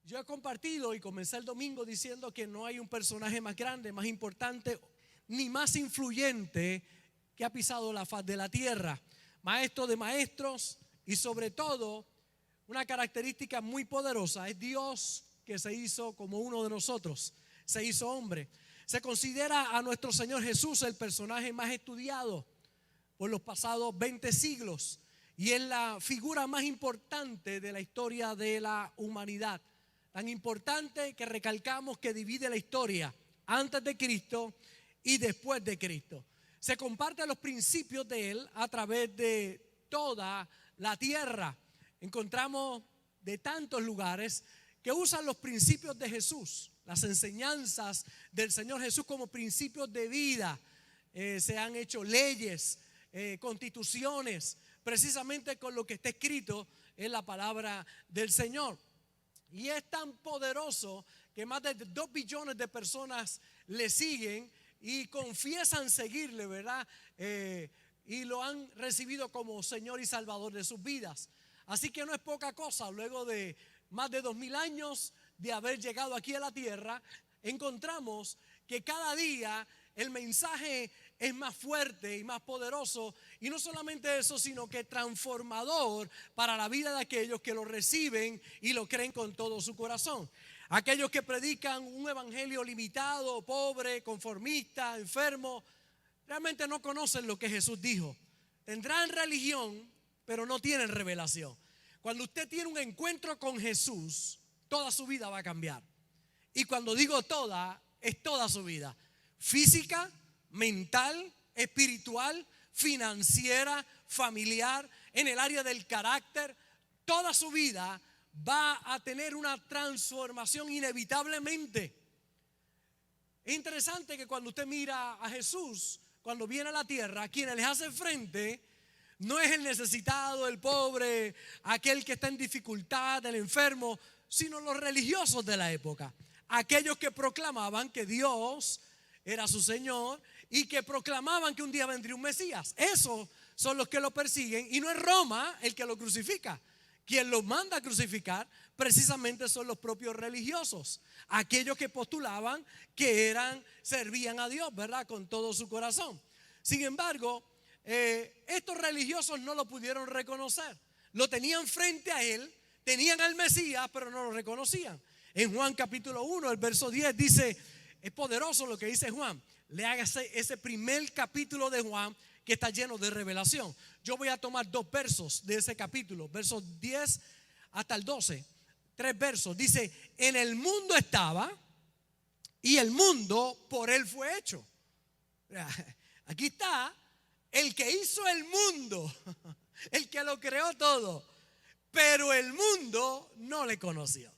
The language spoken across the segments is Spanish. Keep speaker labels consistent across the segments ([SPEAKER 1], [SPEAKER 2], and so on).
[SPEAKER 1] Yo he compartido y comencé el domingo diciendo que no hay un personaje más grande, más importante ni más influyente que ha pisado la faz de la tierra. Maestro de maestros y sobre todo una característica muy poderosa es Dios que se hizo como uno de nosotros, se hizo hombre. Se considera a nuestro Señor Jesús el personaje más estudiado por los pasados 20 siglos y es la figura más importante de la historia de la humanidad. Tan importante que recalcamos que divide la historia antes de Cristo y después de Cristo. Se comparten los principios de Él a través de toda la tierra. Encontramos de tantos lugares que usan los principios de Jesús, las enseñanzas del Señor Jesús como principios de vida. Se han hecho leyes, constituciones, precisamente con lo que está escrito en la palabra del Señor. Y es tan poderoso que más de 2 billones de personas le siguen y confiesan seguirle, ¿verdad? Y lo han recibido como Señor y Salvador de sus vidas. Así que no es poca cosa. Luego de más de 2000 años de haber llegado aquí a la tierra, encontramos que cada día el mensaje es más fuerte y más poderoso, y no solamente eso, sino que transformador para la vida de aquellos que lo reciben y lo creen con todo su corazón. Aquellos que predican un evangelio limitado, pobre, conformista, enfermo, realmente no conocen lo que Jesús dijo. Tendrán religión, pero no tienen revelación. Cuando usted tiene un encuentro con Jesús, toda su vida va a cambiar. Y cuando digo toda, es toda su vida. Física, mental, espiritual, financiera, familiar, en el área del carácter. Toda su vida va a tener una transformación inevitablemente. Es interesante que cuando usted mira a Jesús, cuando viene a la tierra, quienes les hace frente no es el necesitado, el pobre, aquel que está en dificultad, el enfermo, sino los religiosos de la época. Aquellos que proclamaban que Dios era su Señor y que proclamaban que un día vendría un Mesías. Esos son los que lo persiguen, y no es Roma el que lo crucifica. Quien los manda a crucificar precisamente son los propios religiosos, aquellos que postulaban que servían a Dios, ¿verdad?, con todo su corazón. Sin embargo, estos religiosos no lo pudieron reconocer. Lo tenían frente a él, tenían al Mesías, pero no lo reconocían. En Juan capítulo 1, el verso 10 dice, es poderoso lo que dice Juan. Lea ese primer capítulo de Juan que está lleno de revelación. Yo voy a tomar 2 versos de ese capítulo, versos 10 hasta el 12. 3 versos. Dice, en el mundo estaba y el mundo por él fue hecho. Aquí está el que hizo el mundo, el que lo creó todo, pero el mundo no le conoció.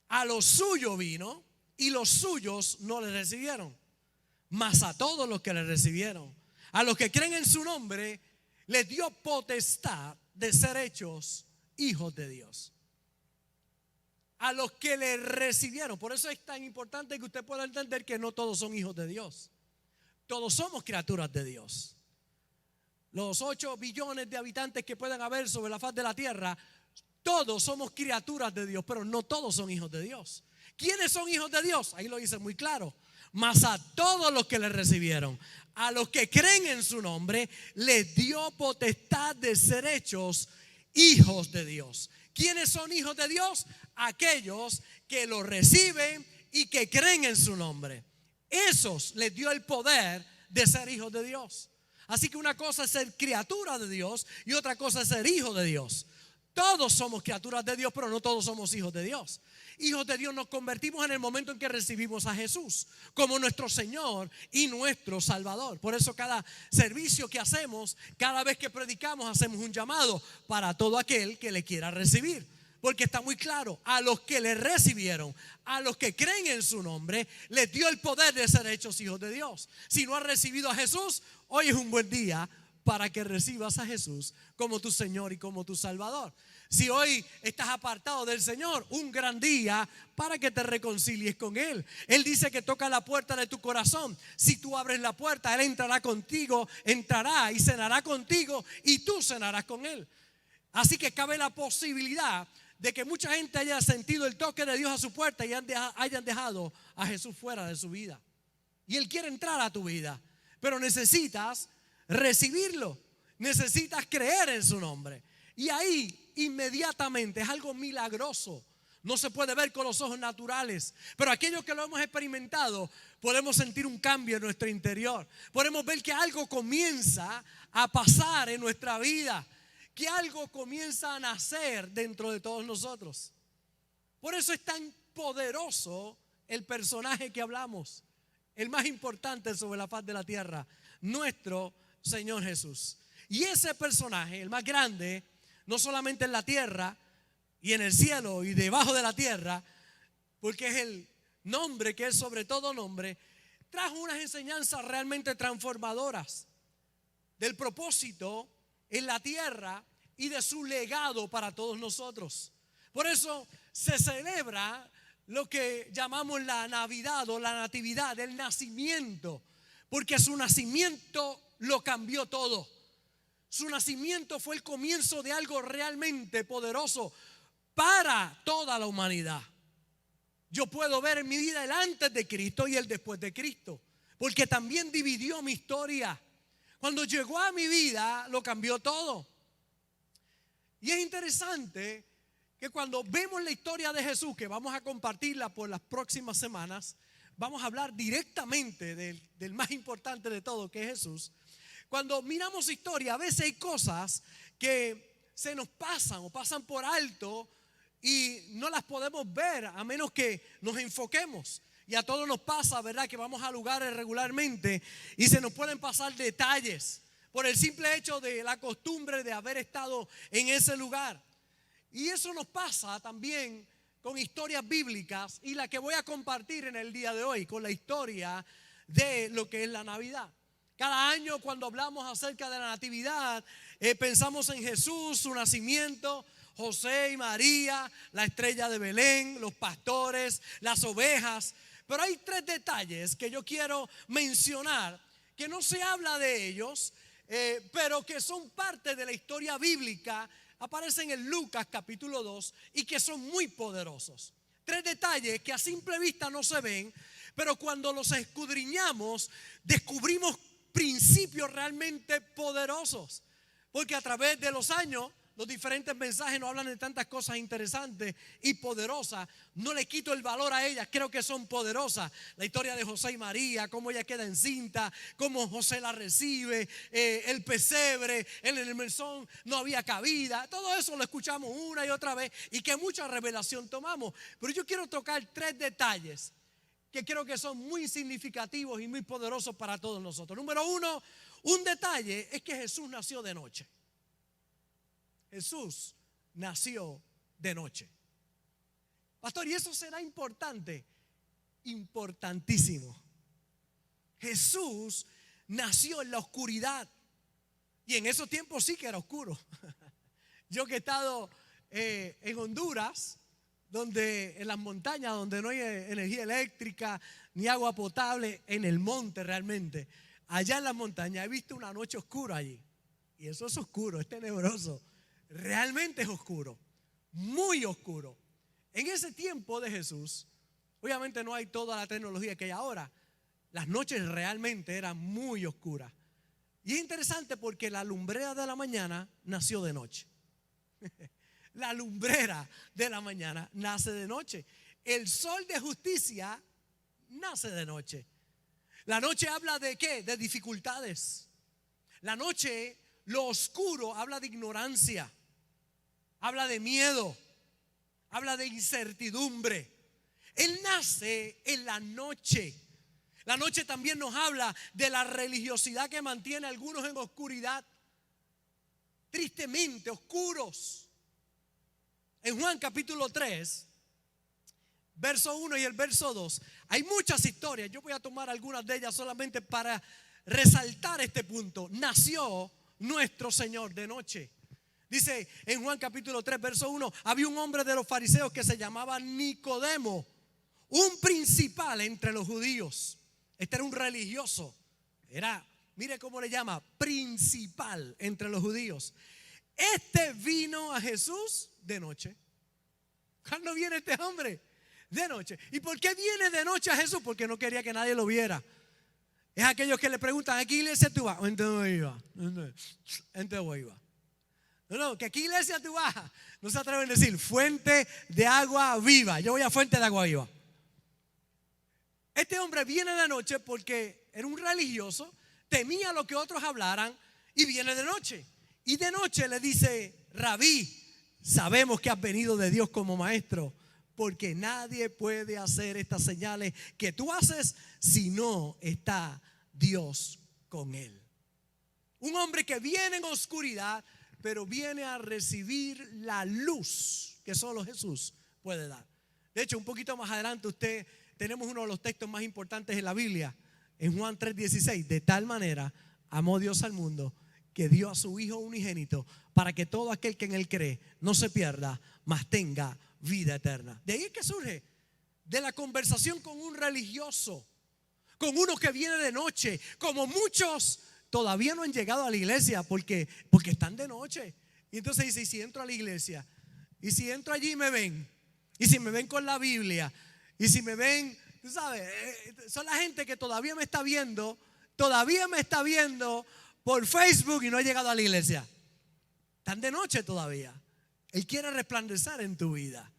[SPEAKER 1] A lo suyo vino y los suyos no le recibieron. Mas a todos los que le recibieron, a los que creen en su nombre, les dio potestad de ser hechos hijos de Dios. A los que le recibieron. Por eso es tan importante que usted pueda entender que no todos son hijos de Dios. Todos somos criaturas de Dios. Los 8 billones de habitantes que puedan haber sobre la faz de la tierra, todos somos criaturas de Dios, pero no todos son hijos de Dios. ¿Quiénes son hijos de Dios? Ahí lo dice muy claro. Mas a todos los que le recibieron, a los que creen en su nombre, les dio potestad de ser hechos hijos de Dios. ¿Quiénes son hijos de Dios? Aquellos que lo reciben y que creen en su nombre. Esos les dio el poder de ser hijos de Dios. Así que una cosa es ser criatura de Dios y otra cosa es ser hijo de Dios. Todos somos criaturas de Dios, pero no todos somos hijos de Dios. Hijos de Dios nos convertimos en el momento en que recibimos a Jesús como nuestro Señor y nuestro Salvador. Por eso cada servicio que hacemos, cada vez que predicamos, hacemos un llamado para todo aquel que le quiera recibir. Porque está muy claro, a los que le recibieron, a los que creen en su nombre, les dio el poder de ser hechos hijos de Dios. Si no has recibido a Jesús, hoy es un buen día para que recibas a Jesús como tu Señor y como tu Salvador. Si hoy estás apartado del Señor, un gran día para que te reconcilies con Él. Él dice que toca la puerta de tu corazón. Si tú abres la puerta, Él entrará contigo, entrará y cenará contigo y tú cenarás con Él. Así que cabe la posibilidad de que mucha gente haya sentido el toque de Dios a su puerta y hayan dejado a Jesús fuera de su vida. Y Él quiere entrar a tu vida, pero necesitas recibirlo, necesitas creer en su nombre. Y ahí inmediatamente es algo milagroso. No se puede ver con los ojos naturales, pero aquellos que lo hemos experimentado podemos sentir un cambio en nuestro interior. Podemos ver que algo comienza a pasar en nuestra vida, que algo comienza a nacer dentro de todos nosotros. Por eso es tan poderoso el personaje que hablamos, el más importante sobre la faz de la tierra, nuestro Señor Jesús. Y ese personaje, el más grande, no solamente en la tierra y en el cielo y debajo de la tierra, porque es el nombre que es sobre todo nombre, trajo unas enseñanzas realmente transformadoras del propósito en la tierra y de su legado para todos nosotros. Por eso se celebra lo que llamamos la Navidad o la Natividad, el nacimiento, porque su nacimiento lo cambió todo. Su nacimiento fue el comienzo de algo realmente poderoso para toda la humanidad. Yo puedo ver en mi vida el antes de Cristo y el después de Cristo, porque también dividió mi historia. Cuando llegó a mi vida lo cambió todo. Y es interesante que cuando vemos la historia de Jesús, que vamos a compartirla por las próximas semanas, vamos a hablar directamente del más importante de todo, que es Jesús. Cuando miramos su historia, a veces hay cosas que se nos pasan o pasan por alto y no las podemos ver a menos que nos enfoquemos. Y a todos nos pasa, ¿verdad?, que vamos a lugares regularmente y se nos pueden pasar detalles por el simple hecho de la costumbre de haber estado en ese lugar. Y eso nos pasa también con historias bíblicas, y la que voy a compartir en el día de hoy, con la historia de lo que es la Navidad. Cada año cuando hablamos acerca de la Natividad, pensamos en Jesús, su nacimiento, José y María, la estrella de Belén, los pastores, las ovejas. Pero hay tres detalles que yo quiero mencionar, que no se habla de ellos, pero que son parte de la historia bíblica. Aparecen en Lucas capítulo 2 y que son muy poderosos. Tres detalles que a simple vista no se ven, pero cuando los escudriñamos descubrimos principios realmente poderosos. Porque a través de los años los diferentes mensajes nos hablan de tantas cosas interesantes y poderosas. No le quito el valor a ellas, creo que son poderosas. La historia de José y María, cómo ella queda encinta, cómo José la recibe, el pesebre, en el mesón no había cabida. Todo eso lo escuchamos una y otra vez y que mucha revelación tomamos. Pero yo quiero tocar tres detalles que creo que son muy significativos y muy poderosos para todos nosotros. Número uno, un detalle es que Jesús nació de noche. Jesús nació de noche. Pastor, ¿y eso será importante? Importantísimo. Jesús nació en la oscuridad. Y en esos tiempos sí que era oscuro. Yo que he estado en Honduras, donde en las montañas, donde no hay energía eléctrica ni agua potable, en el monte realmente, allá en las montañas he visto una noche oscura allí. Y eso es oscuro, es tenebroso. Realmente es oscuro, muy oscuro. En ese tiempo de Jesús, obviamente no hay toda la tecnología que hay ahora. Las noches realmente eran muy oscuras. Y es interesante porque la lumbrera de la mañana nació de noche. La lumbrera de la mañana nace de noche. El sol de justicia nace de noche. La noche habla de ¿qué? De dificultades. La noche, lo oscuro, habla de ignorancia. Habla de miedo, habla de incertidumbre. Él nace en la noche. La noche también nos habla de la religiosidad que mantiene a algunos en oscuridad, tristemente oscuros. En Juan capítulo 3, verso 1 y el verso 2, hay muchas historias. Yo voy a tomar algunas de ellas solamente para resaltar este punto. Nació nuestro Señor de noche. Dice en Juan capítulo 3, verso 1, había un hombre de los fariseos que se llamaba Nicodemo, un principal entre los judíos. Este era un religioso. Era, mire cómo le llama, principal entre los judíos. Este vino a Jesús de noche. ¿Cuándo viene este hombre? De noche. ¿Y por qué viene de noche a Jesús? Porque no quería que nadie lo viera. Es aquellos que le preguntan: ¿a qué iglesia tú vas? ¿En dónde iba? ¿En dónde iba? No, que aquí iglesia tú vas. No se atreven a decir fuente de agua viva. Yo voy a fuente de agua viva. Este hombre viene de noche porque era un religioso, temía lo que otros hablaran y viene de noche. Y de noche le dice: Rabí, sabemos que has venido de Dios como maestro, porque nadie puede hacer estas señales que tú haces si no está Dios con él. Un hombre que viene en oscuridad, pero viene a recibir la luz que solo Jesús puede dar. De hecho, un poquito más adelante tenemos uno de los textos más importantes en la Biblia, en Juan 3:16. De tal manera amó Dios al mundo que dio a su Hijo unigénito, para que todo aquel que en él cree no se pierda, mas tenga vida eterna. De ahí es que surge, de la conversación con un religioso, con uno que viene de noche. Como muchos todavía no han llegado a la iglesia porque están de noche. Y entonces dice: ¿y si entro a la iglesia? ¿Y si entro allí y me ven? ¿Y si me ven con la Biblia? ¿Y si me ven? Tú sabes, son la gente que todavía me está viendo por Facebook y no ha llegado a la iglesia. Están de noche todavía. Él quiere resplandecer en tu vida.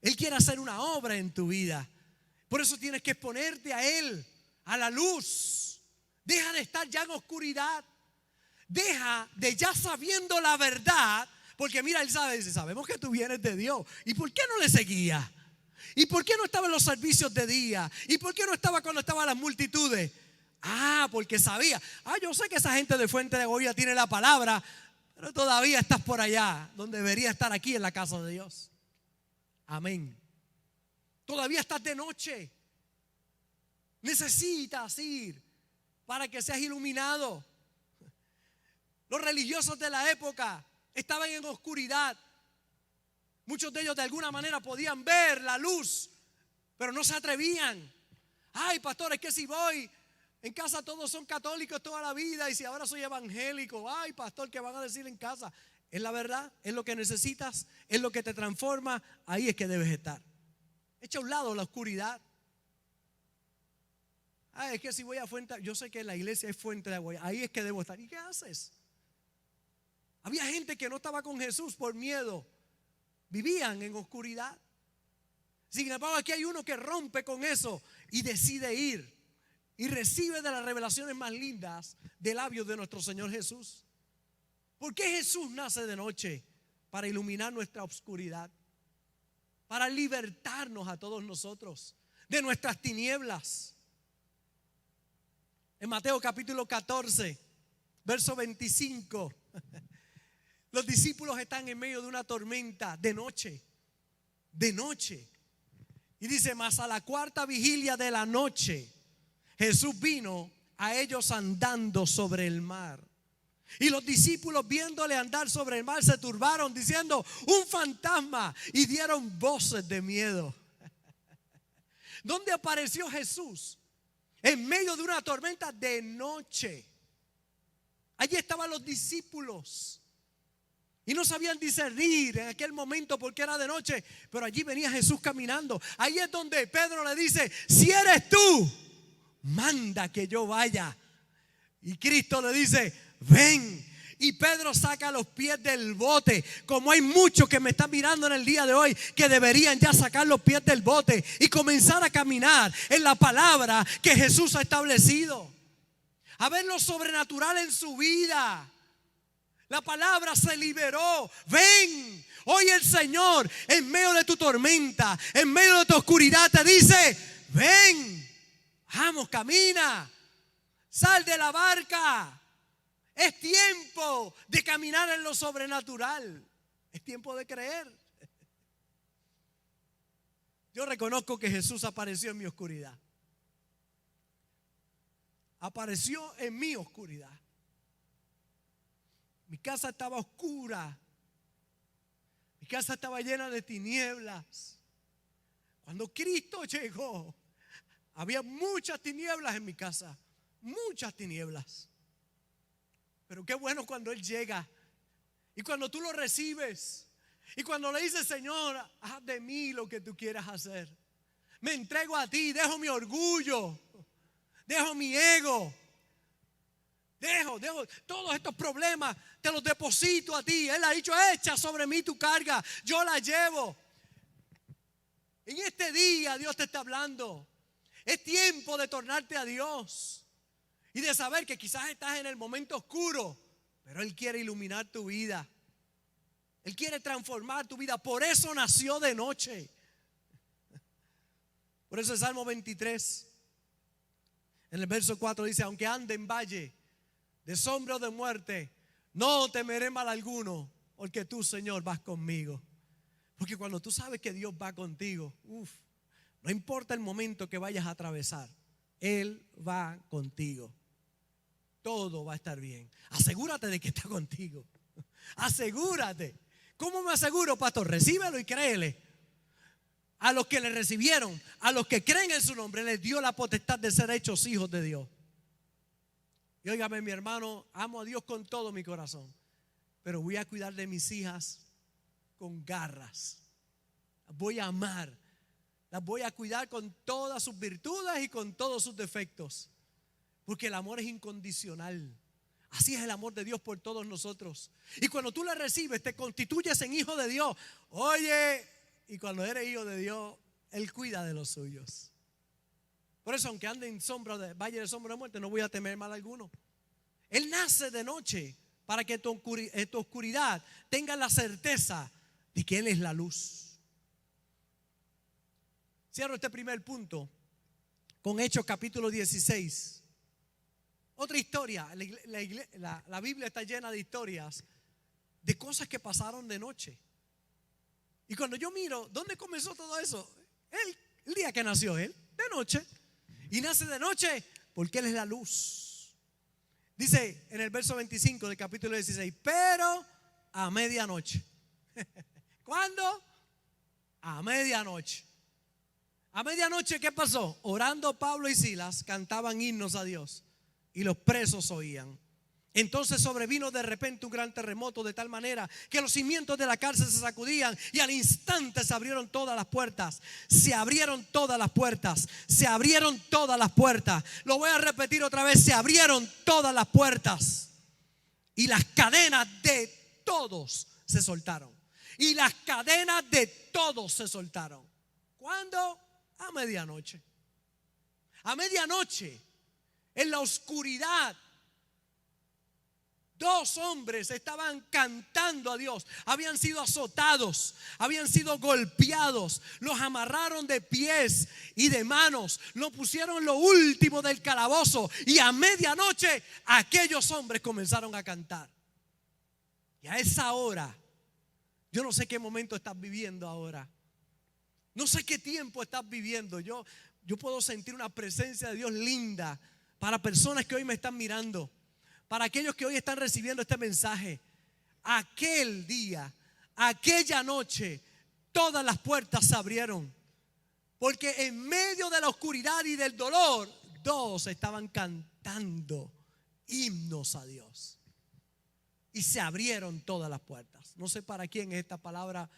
[SPEAKER 1] Él quiere hacer una obra en tu vida. Por eso tienes que exponerte a Él, a la luz. Deja de estar ya en oscuridad. Deja de ya sabiendo la verdad. Porque mira, Él sabe, dice: sabemos que tú vienes de Dios. ¿Y por qué no le seguías? ¿Y por qué no estaba en los servicios de día? ¿Y por qué no estaba cuando estaban las multitudes? Porque sabía. Yo sé que esa gente de Fuente de Agua Viva tiene la palabra, pero todavía estás por allá, donde debería estar aquí en la casa de Dios. Amén. Todavía estás de noche. Necesitas ir para que seas iluminado. Los religiosos de la época estaban en oscuridad. Muchos de ellos de alguna manera podían ver la luz, pero no se atrevían. Pastor, es que si voy, en casa todos son católicos toda la vida, y si ahora soy evangélico, pastor, ¿qué van a decir en casa? Es la verdad, es lo que necesitas, es lo que te transforma. Ahí es que debes estar. Echa a un lado la oscuridad. Es que si voy a fuente, yo sé que la iglesia es fuente de agua, ahí es que debo estar. ¿Y qué haces? Había gente que no estaba con Jesús por miedo. Vivían en oscuridad. Sin embargo, aquí hay uno que rompe con eso y decide ir y recibe de las revelaciones más lindas de labios de nuestro Señor Jesús. ¿Por qué Jesús nace de noche? Para iluminar nuestra oscuridad, para libertarnos a todos nosotros de nuestras tinieblas. En Mateo capítulo 14, verso 25, los discípulos están en medio de una tormenta de noche. Y dice: mas a la cuarta vigilia de la noche, Jesús vino a ellos andando sobre el mar. Y los discípulos, viéndole andar sobre el mar, se turbaron diciendo: un fantasma, y dieron voces de miedo. ¿Dónde apareció Jesús? En medio de una tormenta de noche. Allí estaban los discípulos y no sabían discernir en aquel momento porque era de noche, pero allí venía Jesús caminando. Ahí es donde Pedro le dice: si eres tú, manda que yo vaya. Y Cristo le dice: ven. Y Pedro saca los pies del bote. Como hay muchos que me están mirando en el día de hoy, que deberían ya sacar los pies del bote y comenzar a caminar en la palabra que Jesús ha establecido, a ver lo sobrenatural en su vida. La palabra se liberó. Ven. Hoy el Señor, en medio de tu tormenta, en medio de tu oscuridad, te dice: ven, vamos, camina, sal de la barca. Es tiempo de caminar en lo sobrenatural. Es tiempo de creer. Yo reconozco que Jesús apareció en mi oscuridad. Apareció en mi oscuridad. Mi casa estaba oscura. Mi casa estaba llena de tinieblas. Cuando Cristo llegó, había muchas tinieblas en mi casa. Muchas tinieblas. Pero qué bueno cuando Él llega y cuando tú lo recibes Y cuando le dice, Señor, haz de mí lo que tú quieras hacer. Me entrego a ti, dejo mi orgullo, dejo mi ego. Dejo todos estos problemas, te los deposito a ti. Él ha dicho, echa sobre mí tu carga, yo la llevo. En este día Dios te está hablando. Es tiempo de tornarte a Dios y de saber que quizás estás en el momento oscuro, pero Él quiere iluminar tu vida. Él quiere transformar tu vida. Por eso nació de noche. Por eso el Salmo 23, en el verso 4 dice, aunque ande en valle de sombra o de muerte, no temeré mal alguno, porque tú, Señor, vas conmigo. Porque cuando tú sabes que Dios va contigo, no importa el momento que vayas a atravesar, Él va contigo. Todo va a estar bien. Asegúrate de que está contigo. Asegúrate. ¿Cómo me aseguro, pastor? Recíbelo y créele. A los que le recibieron, a los que creen en su nombre, les dio la potestad de ser hechos hijos de Dios. Y óigame, mi hermano, amo a Dios con todo mi corazón, pero voy a cuidar de mis hijas con garras. Las voy a amar, las voy a cuidar con todas sus virtudes y con todos sus defectos, porque el amor es incondicional. Así es el amor de Dios por todos nosotros. Y cuando tú le recibes, te constituyes en hijo de Dios. Oye, y cuando eres hijo de Dios, Él cuida de los suyos. Por eso, aunque ande en sombra de valle de sombra de muerte, no voy a temer mal alguno. Él nace de noche para que tu oscuridad tenga la certeza de que Él es la luz. Cierro este primer punto con Hechos capítulo 16. Otra historia. La Biblia está llena de historias de cosas que pasaron de noche. Y cuando yo miro, ¿dónde comenzó todo eso? El día que nació Él, de noche. Y nace de noche porque Él es la luz. Dice en el verso 25 del capítulo 16, pero a medianoche. ¿Cuándo? A medianoche. A medianoche, ¿qué pasó? Orando Pablo y Silas cantaban himnos a Dios y los presos oían. Entonces sobrevino de repente un gran terremoto, de tal manera que los cimientos de la cárcel se sacudían y al instante se abrieron todas las puertas. Se abrieron todas las puertas. Se abrieron todas las puertas. Lo voy a repetir otra vez. Se abrieron todas las puertas. Y las cadenas de todos se soltaron. Y las cadenas de todos se soltaron. ¿Cuándo? A medianoche. A medianoche, en la oscuridad, dos hombres estaban cantando a Dios. Habían sido azotados, habían sido golpeados. Los amarraron de pies y de manos. Los pusieron lo último del calabozo. Y a medianoche aquellos hombres comenzaron a cantar. Y a esa hora, yo no sé qué momento estás viviendo ahora. No sé qué tiempo estás viviendo. Yo puedo sentir una presencia de Dios linda para personas que hoy me están mirando. Para aquellos que hoy están recibiendo este mensaje. Aquel día, aquella noche, todas las puertas se abrieron. Porque en medio de la oscuridad y del dolor, dos estaban cantando himnos a Dios. Y se abrieron todas las puertas. No sé para quién es esta palabra,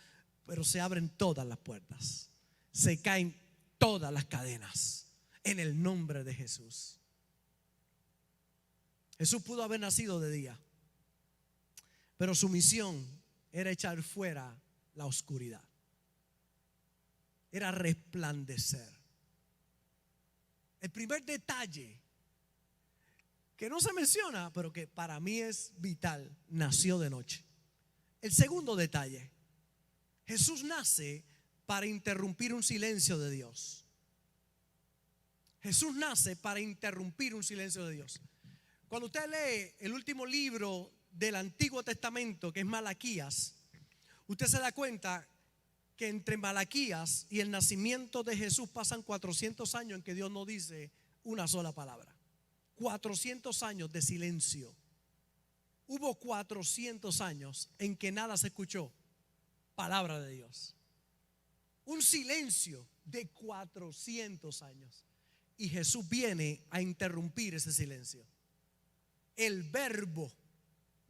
[SPEAKER 1] pero se abren todas las puertas. Se caen todas las cadenas en el nombre de Jesús. Jesús pudo haber nacido de día, pero su misión era echar fuera la oscuridad. Era resplandecer. El primer detalle que no se menciona, pero que para mí es vital, nació de noche. El segundo detalle, Jesús nace para interrumpir un silencio de Dios. Jesús nace para interrumpir un silencio de Dios. Cuando usted lee el último libro del Antiguo Testamento, que es Malaquías, usted se da cuenta que entre Malaquías y el nacimiento de Jesús pasan 400 años en que Dios no dice una sola palabra. 400 años de silencio. Hubo 400 años en que nada se escuchó palabra de Dios. Un silencio de 400 años. Y Jesús viene a interrumpir ese silencio. El verbo,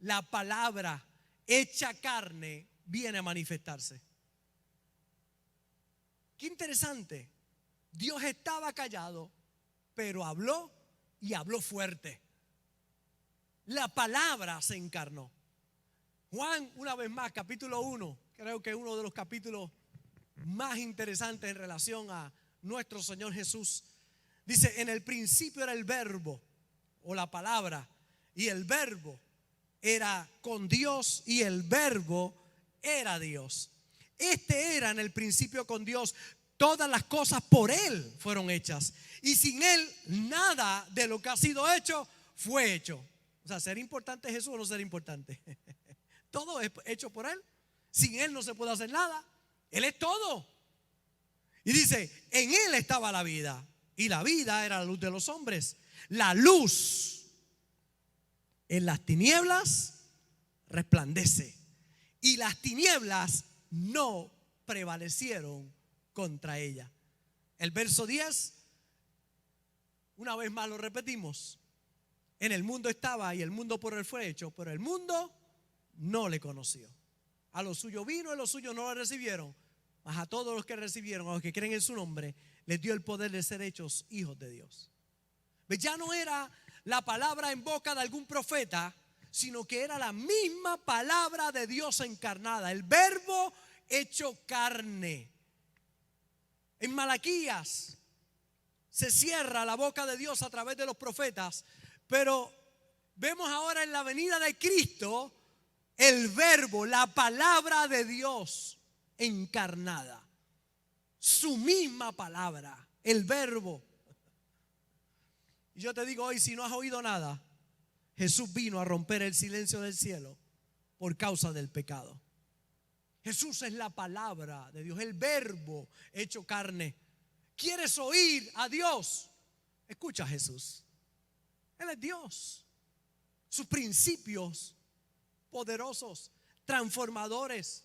[SPEAKER 1] la palabra hecha carne, viene a manifestarse. Qué interesante. Dios estaba callado, pero habló y habló fuerte. La palabra se encarnó. Juan, una vez más, capítulo 1, creo que es uno de los capítulos más interesantes en relación a nuestro Señor Jesús. Dice, en el principio era el verbo o la palabra, y el verbo era con Dios y el verbo era Dios. Este era en el principio con Dios. Todas las cosas por Él fueron hechas, y sin Él nada de lo que ha sido hecho fue hecho. O sea, ¿ser importante Jesús o no ser importante? Todo es hecho por Él. Sin Él no se puede hacer nada. Él es todo. Y dice, en Él estaba la vida, y la vida era la luz de los hombres. La luz en las tinieblas resplandece, y las tinieblas no prevalecieron contra ella. El verso 10, una vez más lo repetimos. En el mundo estaba y el mundo por él fue hecho, pero el mundo no le conoció. A los suyos vino y los suyos no lo recibieron, mas a todos los que recibieron, a los que creen en su nombre, les dio el poder de ser hechos hijos de Dios. Ya no era la palabra en boca de algún profeta, sino que era la misma palabra de Dios encarnada, el verbo hecho carne. En Malaquías se cierra la boca de Dios a través de los profetas, pero vemos ahora en la venida de Cristo el verbo, la palabra de Dios encarnada, su misma palabra, el verbo. Y yo te digo hoy, si no has oído nada, Jesús vino a romper el silencio del cielo por causa del pecado. Jesús es la palabra de Dios, el verbo hecho carne. ¿Quieres oír a Dios? Escucha a Jesús. Él es Dios. Sus principios poderosos, transformadores.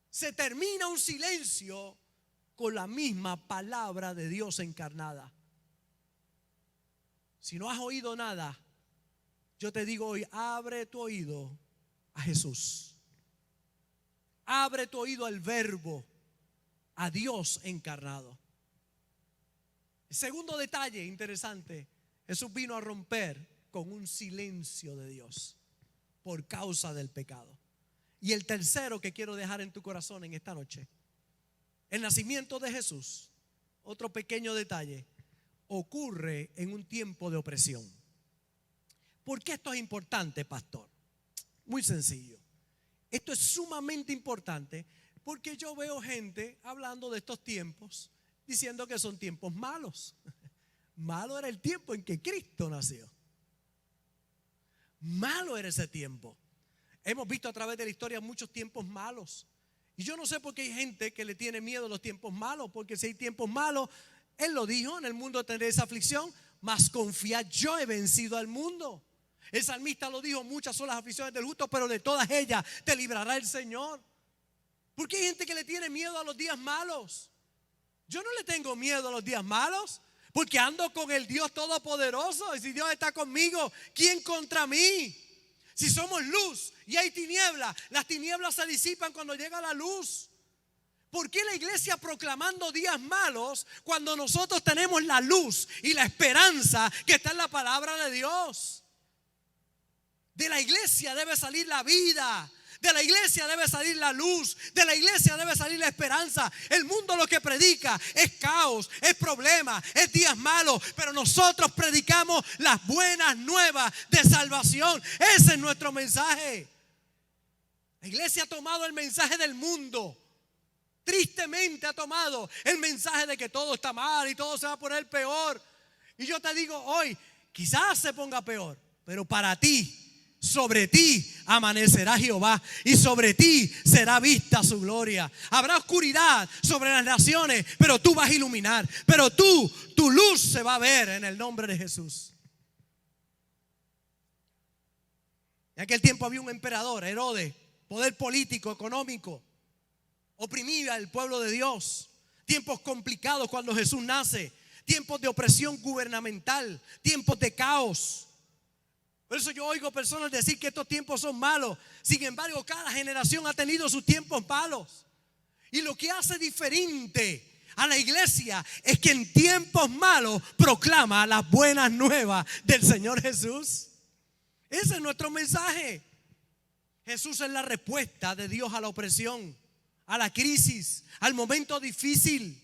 [SPEAKER 1] Se termina un silencio con la misma palabra de Dios encarnada. Si no has oído nada, yo te digo hoy, abre tu oído a Jesús. Abre tu oído al verbo, a Dios encarnado. El segundo detalle interesante, Jesús vino a romper con un silencio de Dios por causa del pecado. Y el tercero que quiero dejar en tu corazón en esta noche, el nacimiento de Jesús, otro pequeño detalle, ocurre en un tiempo de opresión. ¿Por qué esto es importante, pastor? Muy sencillo. Esto es sumamente importante porque yo veo gente hablando de estos tiempos diciendo que son tiempos malos. Malo era el tiempo en que Cristo nació. Malo era ese tiempo. Hemos visto a través de la historia muchos tiempos malos. Y yo no sé por qué hay gente que le tiene miedo a los tiempos malos, porque si hay tiempos malos, Él lo dijo, en el mundo tendréis aflicción, mas confiad, yo he vencido al mundo. El salmista lo dijo, muchas son las aflicciones del justo, pero de todas ellas te librará el Señor. ¿Por qué hay gente que le tiene miedo a los días malos? Yo no le tengo miedo a los días malos, porque ando con el Dios Todopoderoso. Y si Dios está conmigo, ¿quién contra mí? Si somos luz y hay tinieblas, las tinieblas se disipan cuando llega la luz. ¿Por qué la iglesia proclamando días malos cuando nosotros tenemos la luz y la esperanza que está en la palabra de Dios? De la iglesia debe salir la vida. De la iglesia debe salir la luz. De la iglesia debe salir la esperanza. El mundo lo que predica es caos, es problema, es días malos. Pero nosotros predicamos las buenas nuevas de salvación. Ese es nuestro mensaje. La iglesia ha tomado el mensaje del mundo. Tristemente ha tomado el mensaje de que todo está mal y todo se va a poner peor. Y yo te digo hoy, quizás se ponga peor, pero para ti, sobre ti amanecerá Jehová y sobre ti será vista su gloria. Habrá oscuridad sobre las naciones, pero tú vas a iluminar. Pero tu luz se va a ver en el nombre de Jesús. En aquel tiempo había un emperador, Herodes, poder político, económico, oprimía al pueblo de Dios. Tiempos complicados cuando Jesús nace, tiempos de opresión gubernamental, tiempos de caos. Por eso yo oigo personas decir que estos tiempos son malos. Sin embargo, cada generación ha tenido sus tiempos malos. Y lo que hace diferente a la iglesia es que en tiempos malos proclama las buenas nuevas del Señor Jesús. Ese es nuestro mensaje. Jesús es la respuesta de Dios a la opresión, a la crisis, al momento difícil.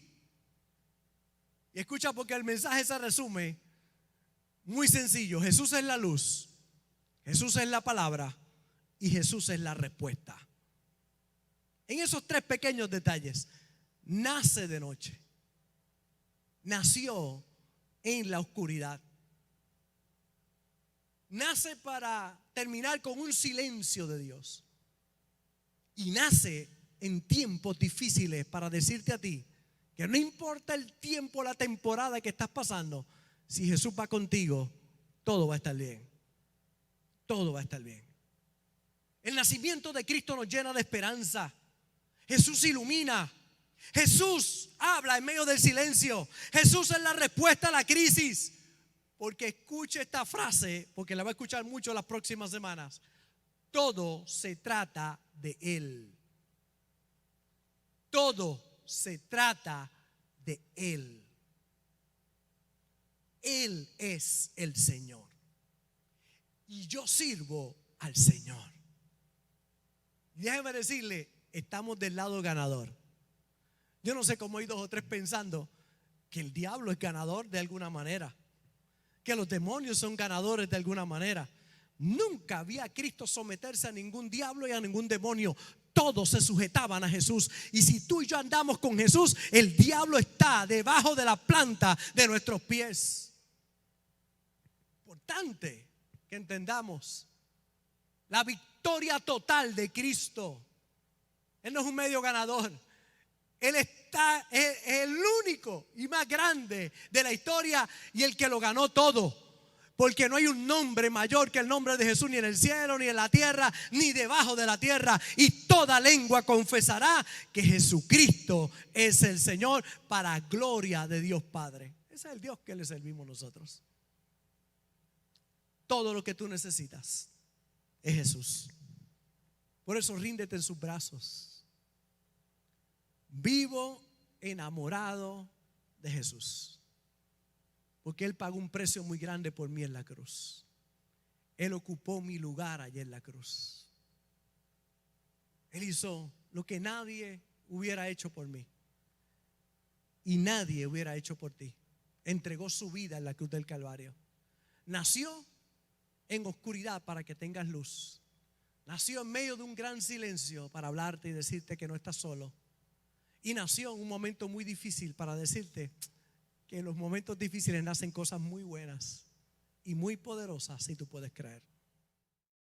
[SPEAKER 1] Y escucha, porque el mensaje se resume muy sencillo. Jesús es la luz, Jesús es la palabra y Jesús es la respuesta. En esos tres pequeños detalles, nace de noche, nació en la oscuridad, nace para terminar con un silencio de Dios y nace en tiempos difíciles para decirte a ti que no importa el tiempo, la temporada que estás pasando, si Jesús va contigo, todo va a estar bien. Todo va a estar bien. El nacimiento de Cristo nos llena de esperanza. Jesús ilumina. Jesús habla en medio del silencio. Jesús es la respuesta a la crisis. Porque escuche esta frase, porque la va a escuchar mucho las próximas semanas. Todo se trata de Él. Todo se trata de Él. Él es el Señor. Y yo sirvo al Señor. Déjeme decirle, estamos del lado ganador. Yo no sé cómo hay dos o tres pensando que el diablo es ganador de alguna manera, que los demonios son ganadores de alguna manera. Nunca vi a Cristo someterse a ningún diablo y a ningún demonio. Todos se sujetaban a Jesús. Y si tú y yo andamos con Jesús, el diablo está debajo de la planta de nuestros pies. Importante que entendamos la victoria total de Cristo. Él no es un medio ganador. Él es el único y más grande de la historia y el que lo ganó todo. Porque no hay un nombre mayor que el nombre de Jesús, ni en el cielo, ni en la tierra, ni debajo de la tierra. Y toda lengua confesará que Jesucristo es el Señor, para gloria de Dios Padre. Ese es el Dios que le servimos nosotros. Todo lo que tú necesitas es Jesús. Por eso ríndete en sus brazos. Vivo enamorado de Jesús. Porque Él pagó un precio muy grande por mí en la cruz. Él ocupó mi lugar allí en la cruz. Él hizo lo que nadie hubiera hecho por mí. Y nadie hubiera hecho por ti. Entregó su vida en la cruz del Calvario. Nació en oscuridad para que tengas luz. Nació en medio de un gran silencio para hablarte y decirte que no estás solo. Y nació en un momento muy difícil para decirte que en los momentos difíciles nacen cosas muy buenas y muy poderosas si tú puedes creer.